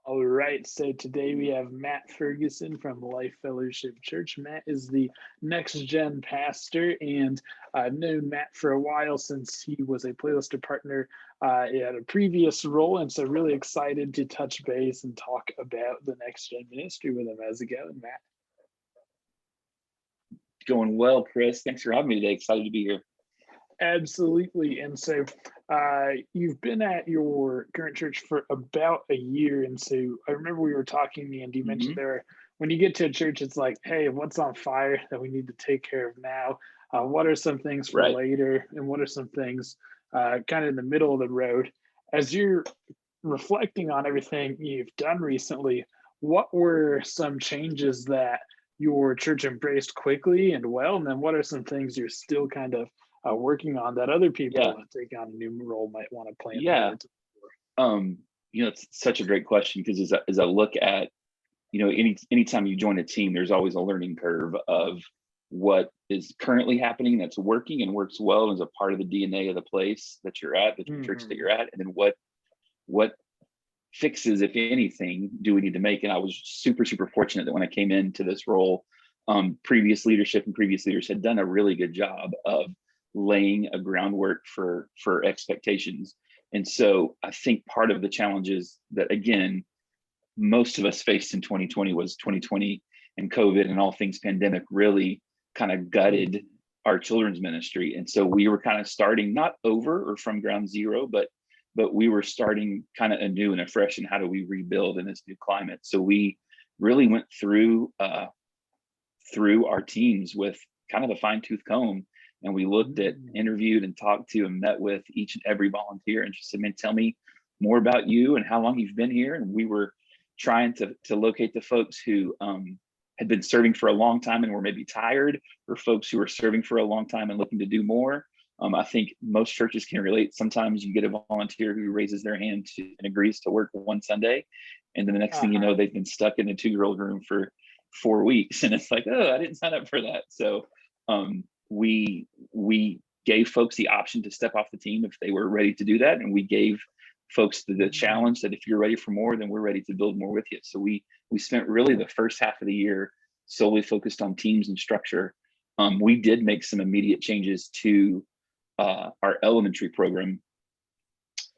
All right, so today we have Matt Ferguson from Life Fellowship Church. Matt is the next gen pastor, and I've known Matt for a while since he was a playlister partner at a previous role, and so really excited to touch base and talk about the next gen ministry with him. How's it going, Matt? Going well, Chris. Thanks for having me today. Excited to be here. Absolutely. And so you've been at your current church for about a year. And so I remember we were talking, and you mentioned when you get to a church, it's like, hey, what's on fire that we need to take care of now? What are some things for Right. later? And what are some things kind of in the middle of the road? As you're reflecting on everything you've done recently, what were some changes that your church embraced quickly and well? And then what are some things you're still kind of working on that other people Yeah. that take on a new role might want to plan Yeah. forward to? It's such a great question because as I look at, anytime you join a team, there's always a learning curve of what is currently happening that's working and works well and is a part of the DNA of the place that you're at, the church that you're at, and then what fixes, if anything, do we need to make? And I was super, super fortunate that when I came into this role, previous leadership and previous leaders had done a really good job of laying a groundwork for expectations. And so I think part of the challenges that, again, most of us faced in 2020 was 2020 and COVID and all things pandemic really kind of gutted our children's ministry. And so we were kind of starting not over or from ground zero, but we were starting kind of anew and afresh. And how do we rebuild in this new climate? So we really went through our teams with kind of a fine-tooth comb, and we looked at, interviewed and talked to and met with each and every volunteer and just said, man, tell me more about you and how long you've been here. And we were trying to locate the folks who had been serving for a long time and were maybe tired, or folks who were serving for a long time and looking to do more. I think most churches can relate. Sometimes you get a volunteer who raises their hand and agrees to work one Sunday, and then the next thing you know, they've been stuck in a 2-year-old room for 4 weeks, and it's like, oh, I didn't sign up for that. So we gave folks the option to step off the team if they were ready to do that, and we gave folks the challenge that if you're ready for more, then we're ready to build more with you. So we spent really the first half of the year solely focused on teams and structure. We did make some immediate changes to our elementary program,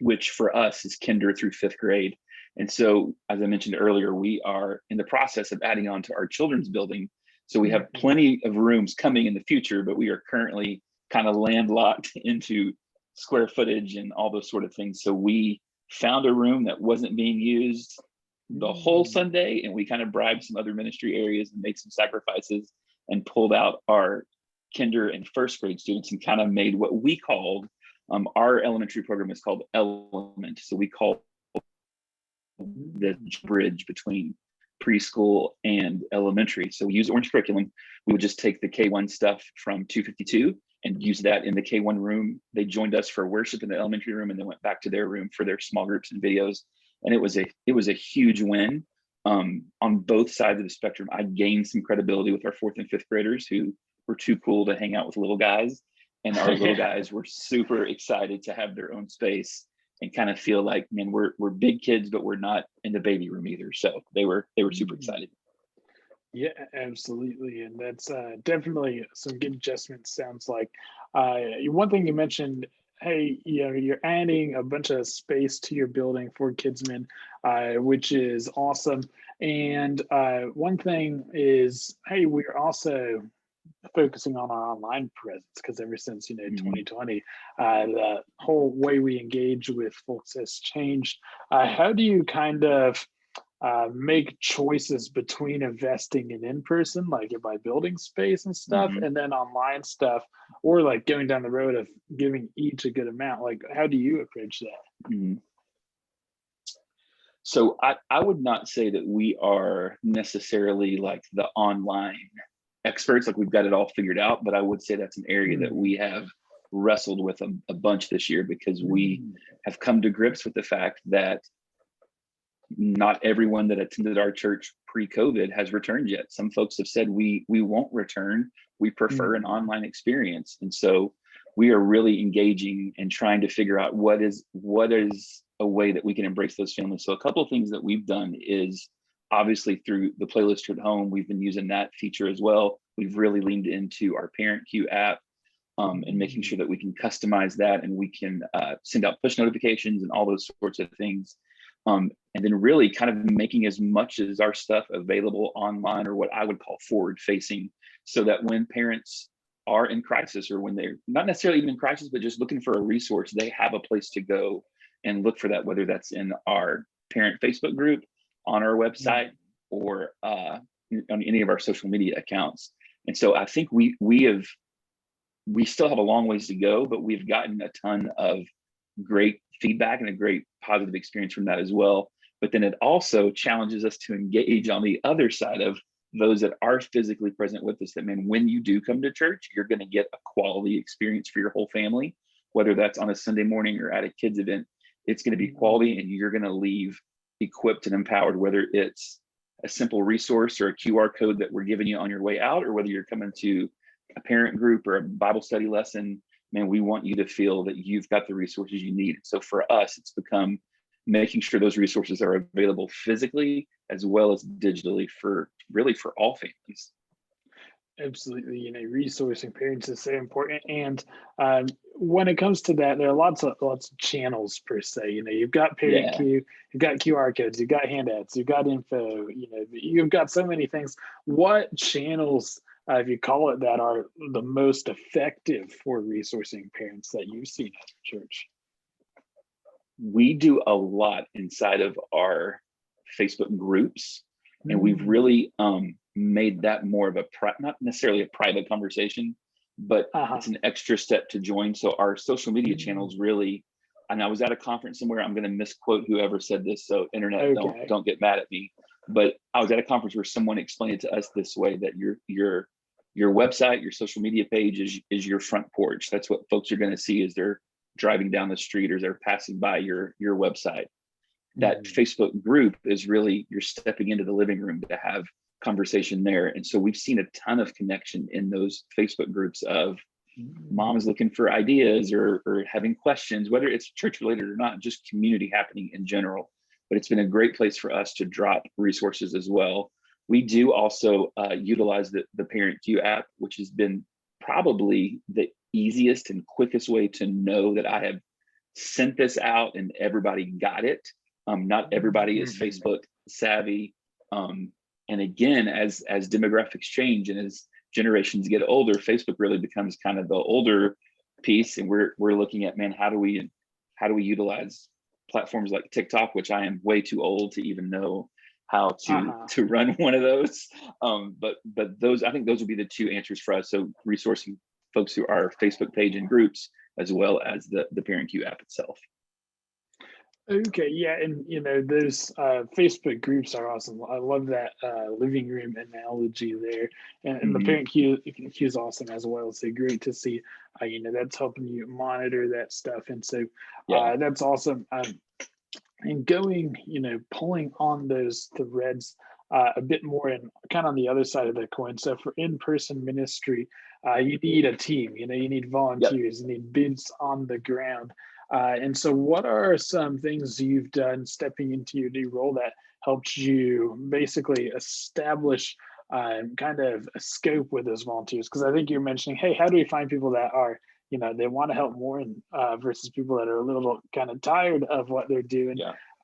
which for us is kinder through 5th grade. And so, as I mentioned earlier, we are in the process of adding on to our children's building. So we have plenty of rooms coming in the future, but we are currently kind of landlocked into square footage and all those sort of things. So we found a room that wasn't being used the whole Sunday, and we kind of bribed some other ministry areas and made some sacrifices and pulled out our kinder and 1st grade students and kind of made what we called, our elementary program is called Element. So we call the bridge between preschool and elementary. So we use Orange curriculum. We would just take the K1 stuff from 252 and use that in the K1 room. They joined us for worship in the elementary room and then went back to their room for their small groups and videos. And it was a huge win on both sides of the spectrum. I gained some credibility with our 4th and 5th graders who were too cool to hang out with little guys. And our little guys were super excited to have their own space and kind of feel like, man, we're big kids, but we're not in the baby room either. So they were super excited. Yeah, absolutely. And that's definitely some good adjustments, sounds like. One thing you mentioned, hey, you're adding a bunch of space to your building for Kidsmen, which is awesome. And one thing is, hey, we're also focusing on our online presence, because ever since 2020, the whole way we engage with folks has changed. How do you kind of make choices between investing in person, like by building space and stuff, and then online stuff, or like going down the road of giving each a good amount? Like, how do you approach that? So I would not say that we are necessarily like the online experts, like we've got it all figured out, but I would say that's an area that we have wrestled with a bunch this year, because we have come to grips with the fact that not everyone that attended our church pre-COVID has returned yet. Some folks have said we won't return. We prefer an online experience. And so we are really engaging and trying to figure out what is a way that we can embrace those families. So a couple of things that we've done is obviously through the playlist at home, we've been using that feature as well. We've really leaned into our Parent Queue app, and making sure that we can customize that, and we can send out push notifications and all those sorts of things. And then really kind of making as much as our stuff available online, or what I would call forward facing, so that when parents are in crisis, or when they're not necessarily even in crisis, but just looking for a resource, they have a place to go and look for that, whether that's in our parent Facebook group, on our website, or on any of our social media accounts. And so I think we still have a long ways to go, but we've gotten a ton of great feedback and a great positive experience from that as well. But then it also challenges us to engage on the other side of those that are physically present with us, that, man, when you do come to church, you're going to get a quality experience for your whole family, whether that's on a Sunday morning or at a kids event. It's going to be quality, and you're going to leave equipped and empowered, whether it's a simple resource or a QR code that we're giving you on your way out, or whether you're coming to a parent group or a Bible study lesson. Man, we want you to feel that you've got the resources you need. So for us, it's become making sure those resources are available physically as well as digitally for all families. Absolutely, resourcing parents is so important. And when it comes to that, there are lots of channels per se. You've got Parent Queue, you've got QR codes, you've got handouts, you've got info. You've got so many things. What channels, if you call it that, are the most effective for resourcing parents that you've seen at church? We do a lot inside of our Facebook groups, and we've really made that more of not necessarily a private conversation, but it's an extra step to join. So our social media channels really, and I was at a conference somewhere, I'm going to misquote whoever said this, so internet, don't get mad at me, but I was at a conference where someone explained it to us this way, that your website, your social media page is your front porch. That's what folks are going to see as they're driving down the street or they're passing by your website. That Facebook group is really, you're stepping into the living room to have conversation there. And so we've seen a ton of connection in those Facebook groups of moms looking for ideas or having questions, whether it's church related or not, just community happening in general. But it's been a great place for us to drop resources as well. We do also utilize the Parent Queue app, which has been probably the easiest and quickest way to know that I have sent this out and everybody got it. Not everybody is Facebook savvy. And again, as demographics change and as generations get older, Facebook really becomes kind of the older piece. And we're looking at, man, how do we utilize platforms like TikTok, which I am way too old to even know how to run one of those. But those, I think those would be the two answers for us. So resourcing folks through our Facebook page and groups, as well as the Parent Queue app itself. Okay, yeah, and those Facebook groups are awesome. I love that living room analogy there, and the Parent Queue is awesome as well. So great to see, that's helping you monitor that stuff, and so that's awesome. And going, pulling on those threads a bit more, and kind of on the other side of the coin. So for in-person ministry, you need a team. You need volunteers. You need boots on the ground. And so what are some things you've done stepping into your new role that helped you basically establish kind of a scope with those volunteers? Because I think you're mentioning, hey, how do we find people that are, they want to help more, and versus people that are a little kind of tired of what they're doing.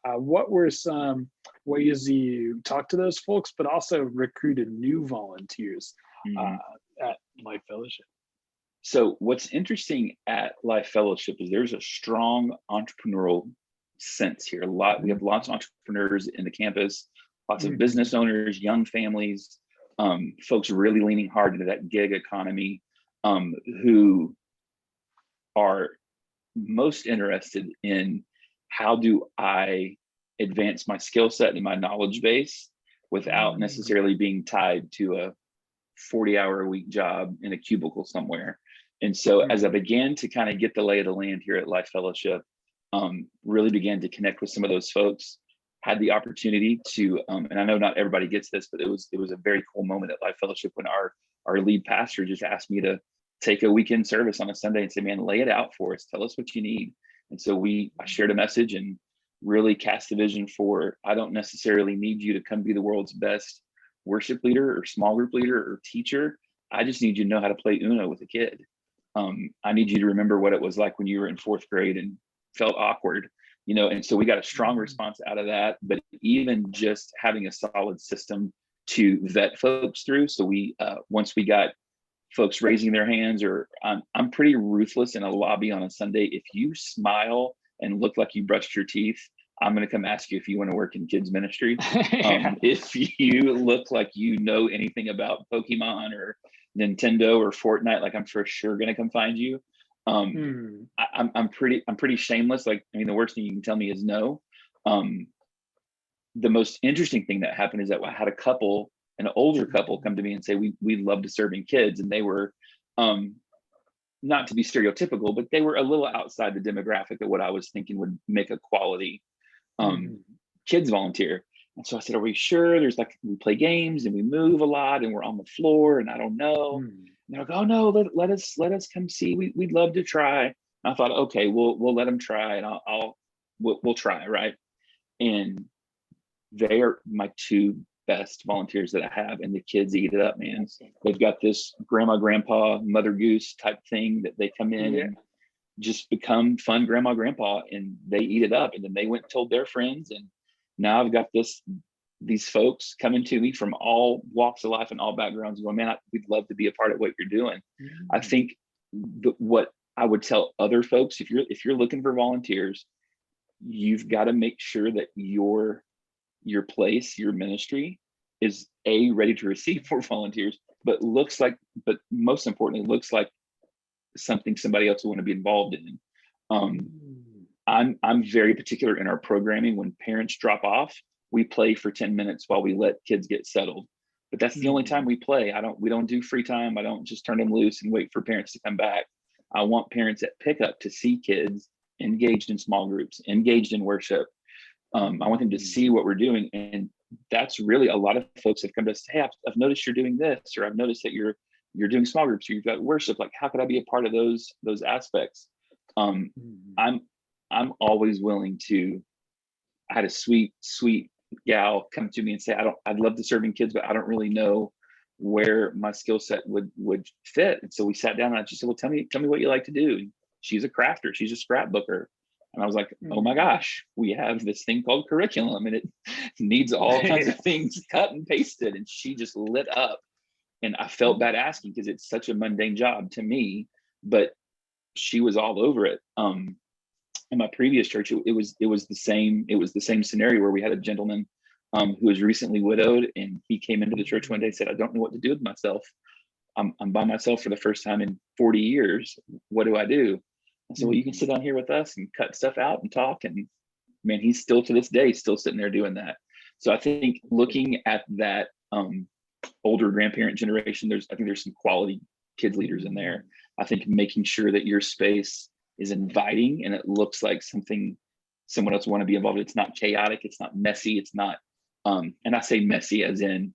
What were some ways you talked to those folks, but also recruited new volunteers at Life Fellowship? So what's interesting at Life Fellowship is there's a strong entrepreneurial sense here. We have lots of entrepreneurs in the campus, lots of business owners, young families, folks really leaning hard into that gig economy, who are most interested in, how do I advance my skill set and my knowledge base without necessarily being tied to a 40-hour-a-week job in a cubicle somewhere. And so as I began to kind of get the lay of the land here at Life Fellowship, really began to connect with some of those folks, had the opportunity to, and I know not everybody gets this, but it was a very cool moment at Life Fellowship when our lead pastor just asked me to take a weekend service on a Sunday and say, man, lay it out for us. Tell us what you need. And so I shared a message, and really cast the vision for, I don't necessarily need you to come be the world's best worship leader or small group leader or teacher. I just need you to know how to play Uno with a kid. I need you to remember what it was like when you were in fourth grade and felt awkward, and so we got a strong response out of that. But even just having a solid system to vet folks through. So we, once we got folks raising their hands, or I'm pretty ruthless in a lobby on a Sunday. If you smile and look like you brushed your teeth, I'm going to come ask you if you want to work in kids ministry. Yeah. If you look like you know anything about Pokemon or Nintendo or Fortnite, like I'm for sure going to come find you. I'm pretty shameless. Like, I mean, the worst thing you can tell me is no. The most interesting thing that happened is that I had an older couple come to me and say, we love to serving kids. And they were, not to be stereotypical, but they were a little outside the demographic of what I was thinking would make a quality kids volunteer. And so I said, are we sure? There's like, we play games and we move a lot and we're on the floor and I don't know. And they're like, oh no, let us come see. We'd love to try. And I thought, okay, we'll let them try, and we'll try, right? And they are my two best volunteers that I have, and the kids eat it up, man. They've got this grandma, grandpa, mother goose type thing that they come in and just become fun grandma, grandpa, and they eat it up. And then they went and told their friends, and now I've got these folks coming to me from all walks of life and all backgrounds going, man, we'd love to be a part of what you're doing. I think what I would tell other folks, if you're looking for volunteers, you've got to make sure that your place, your ministry is ready to receive more volunteers, but most importantly, looks like something somebody else will want to be involved in. I'm very particular in our programming. When parents drop off, we play for 10 minutes while we let kids get settled. But that's the only time we play. We don't do free time. I don't just turn them loose and wait for parents to come back. I want parents at pickup to see kids engaged in small groups, engaged in worship. I want them to see what we're doing. And that's really, a lot of folks have come to us, hey, I've noticed you're doing this, or I've noticed that you're doing small groups, or you've got worship. Like, how could I be a part of those aspects? I'm always willing to. I had a sweet gal come to me and say, I'd love to serving kids, but I don't really know where my skill set would fit. And so we sat down and I just said, well, tell me what you like to do. And she's a crafter, she's a scrapbooker. And I was like, oh my gosh, we have this thing called curriculum and it needs all kinds of things cut and pasted. And she just lit up. And I felt bad asking because it's such a mundane job to me, but she was all over it. In my previous church, it was the same scenario where we had a gentleman who was recently widowed, and he came into the church one day and said, I don't know what to do with myself. I'm by myself for the first time in 40 years. What do I do? I said, well, you can sit down here with us and cut stuff out and talk. And man, he's still to this day still sitting there doing that. So I think looking at that older grandparent generation, I think there's some quality kids leaders in there. I think making sure that your space is inviting and it looks like something someone else want to be involved in. It's not chaotic, it's not messy, it's not and I say messy as in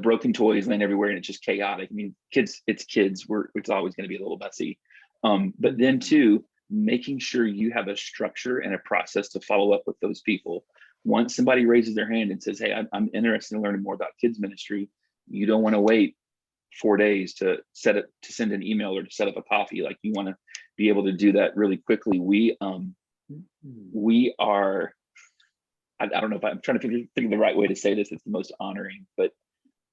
broken toys laying everywhere and it's just chaotic. I mean, it's kids, it's always going to be a little messy. But then too, making sure you have a structure and a process to follow up with those people. Once somebody raises their hand and says, hey, I'm interested in learning more about kids ministry, you don't want to wait 4 days to send an email or to set up a coffee. Like, you want to be able to do that really quickly. We are, I don't know if I'm trying to think of the right way to say this, it's the most honoring, but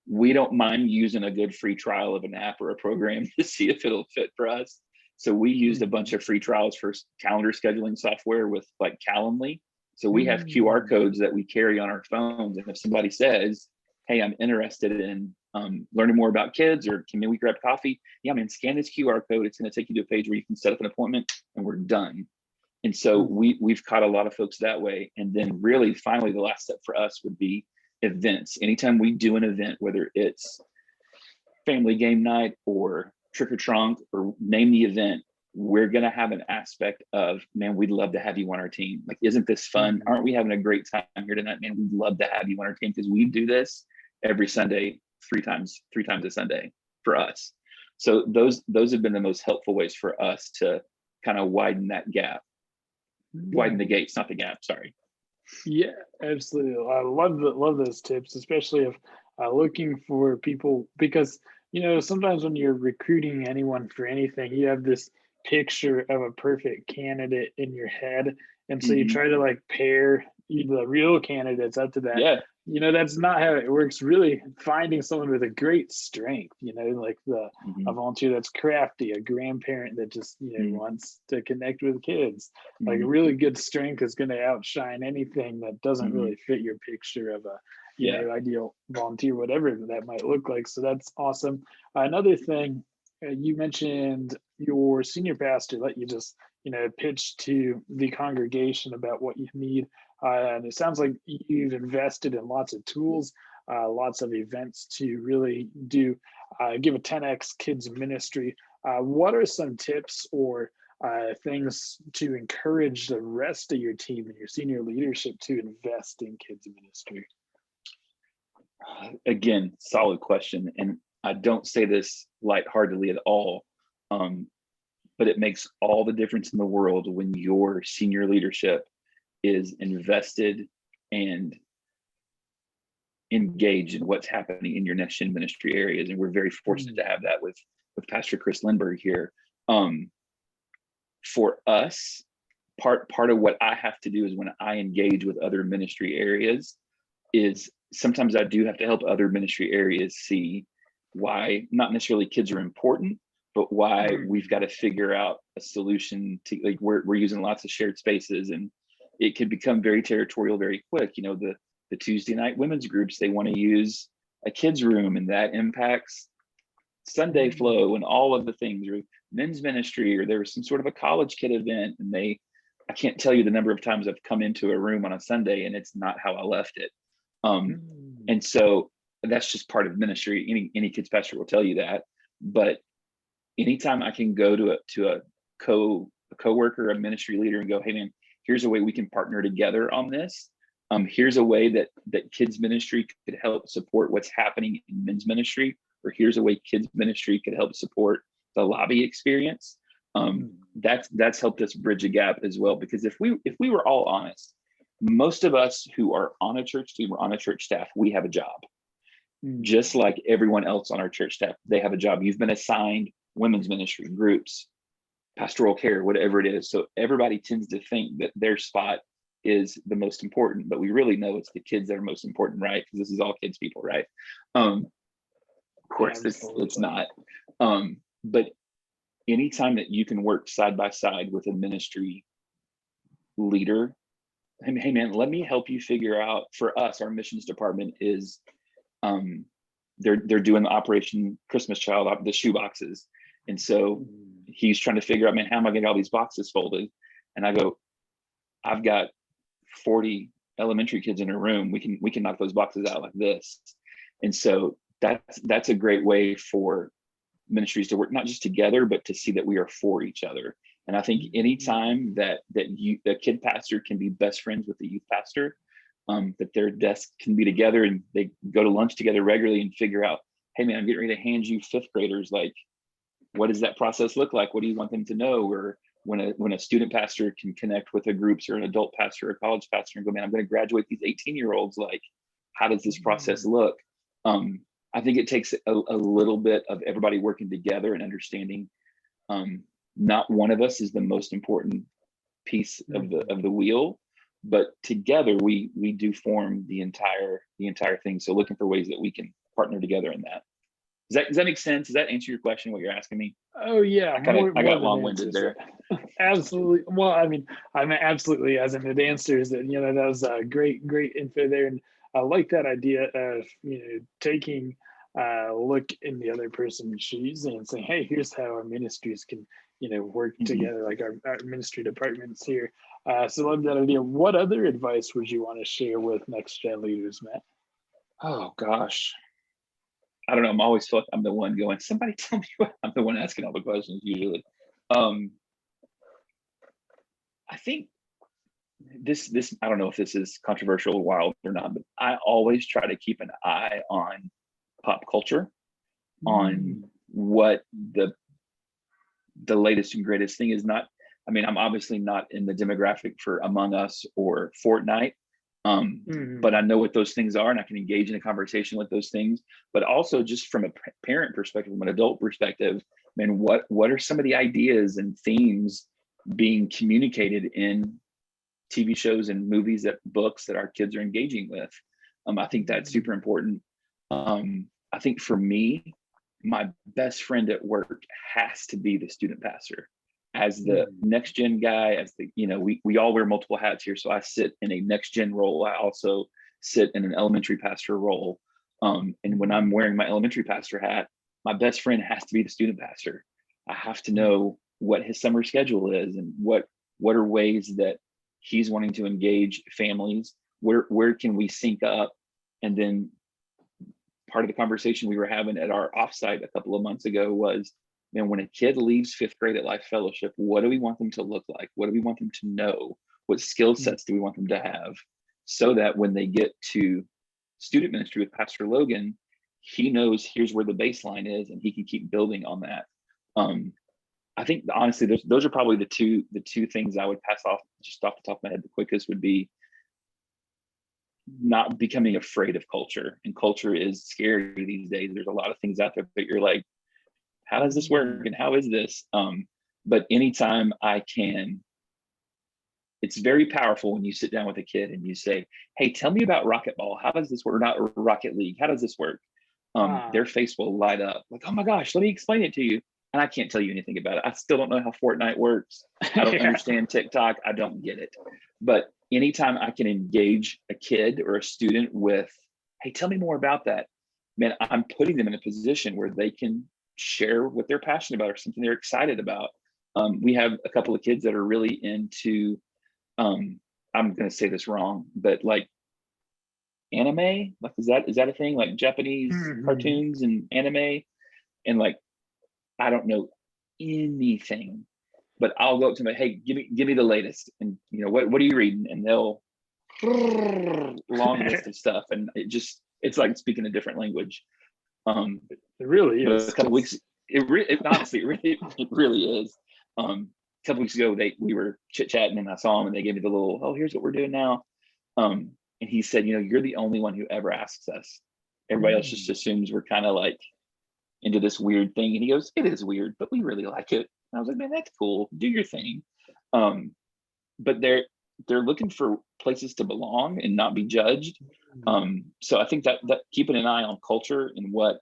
we don't mind using a good free trial of an app or a program to see if it'll fit for us. So we used a bunch of free trials for calendar scheduling software with like Calendly. So we have QR codes that we carry on our phones. And if somebody says, hey, I'm interested in learning more about kids, or can we grab coffee? Yeah, man, scan this QR code. It's going to take you to a page where you can set up an appointment and we're done. And so we've caught a lot of folks that way. And then really finally, the last step for us would be events. Anytime we do an event, whether it's family game night or trick or trunk or name the event, we're going to have an aspect of, man, we'd love to have you on our team. Like, isn't this fun? Aren't we having a great time here tonight? Man, we'd love to have you on our team, because we do this every Sunday, three times a Sunday for us. So those have been the most helpful ways for us to kind of widen that gap. widen the gates, not the gap. Sorry. Yeah, absolutely. I love those tips, especially if looking for people because sometimes when you're recruiting anyone for anything, you have this picture of a perfect candidate in your head, and so you Hmm. try to like pair the real candidates up to that. Yeah. That's not how it works. Really, finding someone with a great strength, like a Hmm. volunteer that's crafty, a grandparent that just Hmm. wants to connect with kids, like a Hmm. really good strength is going to outshine anything that doesn't Hmm. really fit your picture of a Yeah. ideal volunteer, whatever that might look like. So that's awesome. Another thing, you mentioned your senior pastor let you just pitch to the congregation about what you need, and it sounds like you've invested in lots of tools, lots of events to really do give a 10x kids ministry. What are some tips or things to encourage the rest of your team and your senior leadership to invest in kids ministry? Again, solid question. And I don't say this lightheartedly at all. Um, but it makes all the difference in the world when your senior leadership is invested and engaged in what's happening in your next gen ministry areas. And we're very fortunate to have that with Pastor Chris Lindbergh here. For us, part of what I have to do is when I engage with other ministry areas is sometimes I do have to help other ministry areas see why not necessarily kids are important, but why we've got to figure out a solution to, like, we're using lots of shared spaces, and it can become very territorial very quick. The Tuesday night women's groups, they want to use a kids room, and that impacts Sunday flow and all of the things, or men's ministry, or there was some sort of a college kid event, and I can't tell you the number of times I've come into a room on a Sunday and it's not how I left it. And so that's just part of ministry. Any kids pastor will tell you that. But anytime I can go to a coworker, a ministry leader, and go, hey man, here's a way we can partner together on this. Here's a way that kids ministry could help support what's happening in men's ministry, or here's a way kids ministry could help support the lobby experience. That's helped us bridge a gap as well. Because if we were all honest, most of us who are on a church team or on a church staff, we have a job. Just like everyone else on our church staff, they have a job. You've been assigned women's ministry, groups, pastoral care, whatever it is. So everybody tends to think that their spot is the most important, but we really know it's the kids that are most important, right? Because this is all kids people, right? Of course, it's not. But anytime that you can work side by side with a ministry leader, hey man, let me help you figure out. For us, our missions department is they're doing the Operation Christmas Child, the shoe boxes. And so he's trying to figure out, man, how am I gonna get all these boxes folded? And I go, I've got 40 elementary kids in a room. We can knock those boxes out like this. And so that's a great way for ministries to work, not just together, but to see that we are for each other. And I think anytime that the kid pastor can be best friends with the youth pastor, that their desks can be together and they go to lunch together regularly and figure out, hey man, I'm getting ready to hand you fifth graders, like, what does that process look like? What do you want them to know? Or when a student pastor can connect with a groups, or an adult pastor or a college pastor and go, man, I'm going to graduate these 18-year-olds. Like, how does this process look? I think it takes a little bit of everybody working together and understanding not one of us is the most important piece of the wheel, but together we do form the entire thing. So looking for ways that we can partner together in that. Does that make sense? Does that answer your question, what you're asking me? Oh yeah, I got long-winded there. Absolutely. Well, I'm absolutely, as in it answers that. That was a great info there, and I like that idea of taking a look in the other person's shoes and saying, hey, here's how our ministries can work together, like our ministry departments here. So I love that idea. What other advice would you want to share with next gen leaders, Matt? Oh gosh, I don't know. I'm always feel like I'm the one going, somebody tell me what. I'm the one asking all the questions usually. I think this I don't know if this is controversial or wild or not, but I always try to keep an eye on pop culture, on what the latest and greatest thing is. Not I mean, I'm obviously not in the demographic for Among Us or Fortnite, but I know what those things are, and I can engage in a conversation with those things. But also, just from a parent perspective, from an adult perspective, man, what are some of the ideas and themes being communicated in TV shows and movies, that books that our kids are engaging with? I think that's super important. I think for me, my best friend at work has to be the student pastor. As the next gen guy, as the, we all wear multiple hats here. So I sit in a next gen role. I also sit in an elementary pastor role. And when I'm wearing my elementary pastor hat, my best friend has to be the student pastor. I have to know what his summer schedule is and what are ways that he's wanting to engage families. Where can we sync up? And then part of the conversation we were having at our offsite a couple of months ago was, when a kid leaves 5th grade at Life Fellowship, what do we want them to look like? What do we want them to know? What skill sets do we want them to have? So that when they get to student ministry with Pastor Logan, he knows here's where the baseline is, and he can keep building on that. I think honestly, those are probably the two things I would pass off just off the top of my head. The quickest would be not becoming afraid of culture, and culture is scary these days. There's a lot of things out there that you're like, how does this work and how is this? But anytime I can, it's very powerful when you sit down with a kid and you say, hey, tell me about racquetball. How does this work? Not Rocket League. How does this work? Their face will light up like, oh my gosh, let me explain it to you. And I can't tell you anything about it. I still don't know how Fortnite works. I don't understand TikTok. I don't get it. But anytime I can engage a kid or a student with, hey, tell me more about that, man, I'm putting them in a position where they can share what they're passionate about or something they're excited about. We have a couple of kids that are really into, I'm going to say this wrong, but like anime, like is that a thing? Like Japanese cartoons and anime, and like I don't know anything, but I'll go up to them, hey, give me the latest, and what are you reading? And they'll long list of stuff, and it's like speaking a different language. It really is. A couple weeks, honestly, it really is. A couple weeks ago, we were chit-chatting, and I saw him, and they gave me the little, oh, here's what we're doing now. And he said, you're the only one who ever asks us. Everybody else just assumes we're kind of like into this weird thing. And he goes, it is weird, but we really like it. And I was like, man, that's cool. Do your thing. But they're looking for places to belong and not be judged. So I think that keeping an eye on culture and what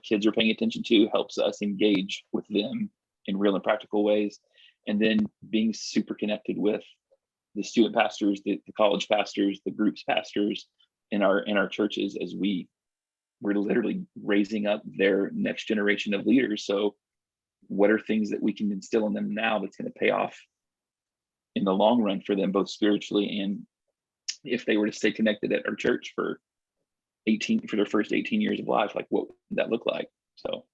kids are paying attention to helps us engage with them in real and practical ways. And then being super connected with the student pastors, the college pastors, the groups pastors in our churches, as we're literally raising up their next generation of leaders. So what are things that we can instill in them now that's going to pay off in the long run for them, both spiritually and if they were to stay connected at our church for their first 18 years of life, like what would that look like? So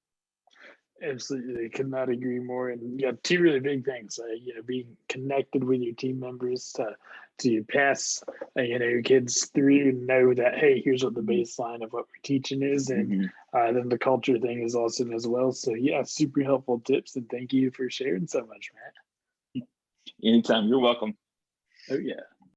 absolutely, could not agree more. And two really big things, being connected with your team members to pass your kids through and know that, hey, here's what the baseline of what we're teaching is, and then the culture thing is awesome as well. So super helpful tips, and thank you for sharing so much, Matt. Anytime, you're welcome. Oh yeah.